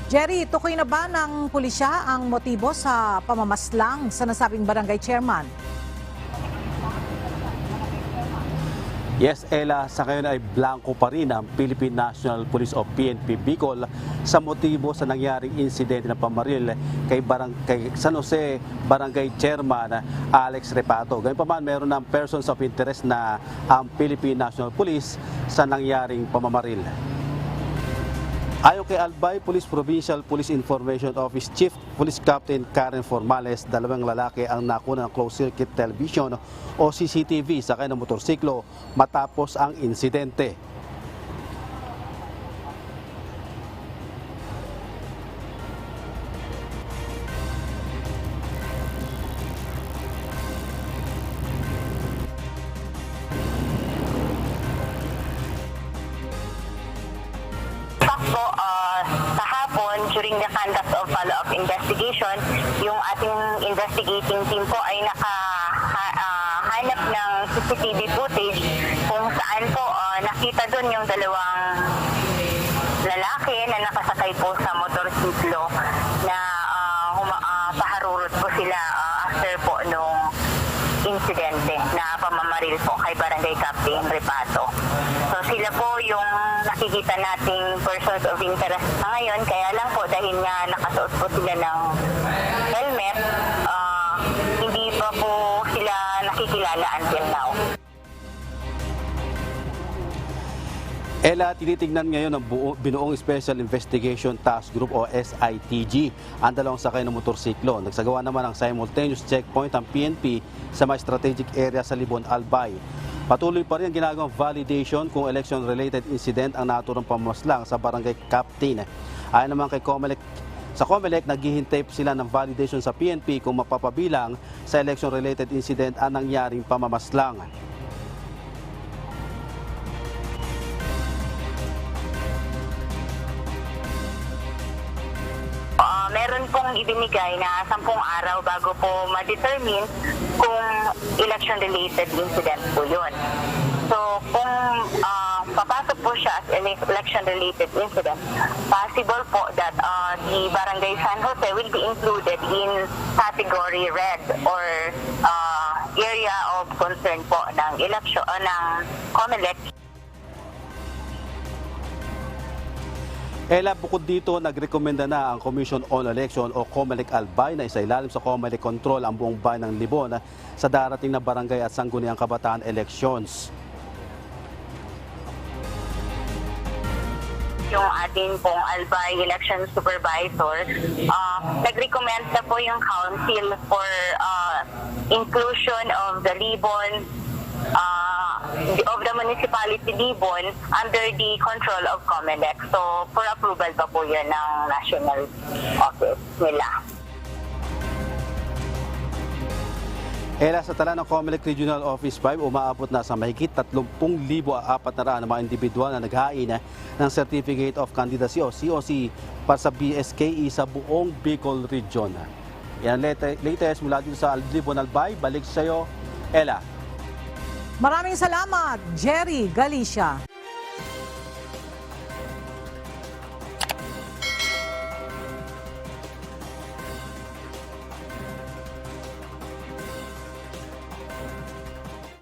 Jerry, tukoy na ba ng pulisya ang motibo sa pamamaslang sa nasabing barangay chairman? Yes, Ella, sa ngayon ay blanco pa rin ang Philippine National Police o PNP Bicol sa motibo sa nangyaring insidente ng pamaril kay San Jose Barangay Chairman Alex Repato. Gayunpaman, meron ng persons of interest na ang Philippine National Police sa nangyaring pamamaril. Ayon kay Albay Police Provincial Police Information Office Chief Police Captain Karen Formales, dalawang lalaki ang nakuna ng closed-circuit television o CCTV sakay ng motorsiklo matapos ang insidente. Kahapon, during the conduct of follow-up investigation, yung ating investigating team po ay nakahanap ng CCTV footage kung saan po nakita doon yung dalawang lalaki na nakasakay po sa motorsiklo na paharurot po sila after po nung insidente na pamamaril po kay Barangay Captain Repato. So sila po yung nakikita nating persons of interest na ngayon, kaya lang po dahil nga nakasuot po sila ng helmet, hindi pa po sila nakikilala until now. Ella, tinitingnan ngayon ng binuong Special Investigation Task Group o SITG ang dalawang sakay ng motorsiklo. Nagsagawa naman ng simultaneous checkpoint ang PNP sa mga strategic area sa Libon, Albay. Patuloy pa rin ang ginagawang validation kung election-related incident ang naturang pamamaslang sa Barangay Captain. Ayon naman kay Comelec, naghihintay sila ng validation sa PNP kung mapapabilang sa election-related incident ang nangyaring pamamaslang. Meron pong ibinigay na 10 araw bago po ma-determine kung election-related incident po yun. So, kung papasok po siya as election-related incident, possible po that the Barangay San Jose will be included in category red or area of concern po ng election ng Comelec. Ella, bukod dito, nagrekomenda na ang Commission on Election o Comelec Albay na isailalim sa Comelec Control ang buong bayan ng Libon sa darating na barangay at sangguniang kabataan elections. Yung ating pong Albay Election Supervisor, nag-recommend na po yung Council for inclusion of the Libon, of the municipality Libon under the control of Comelec. So, for approval pa po yun ng national office nila. Ella, sa tala ng Comelec Regional Office 5, umaabot na sa mahigit 30,400 na mga individual na naghain ng Certificate of Candidacy o COC para sa BSKE sa buong Bicol Region. Yan latest mula dito sa Libon, Albay. Balik sa iyo, Ella. Maraming salamat, Jerry Galicia.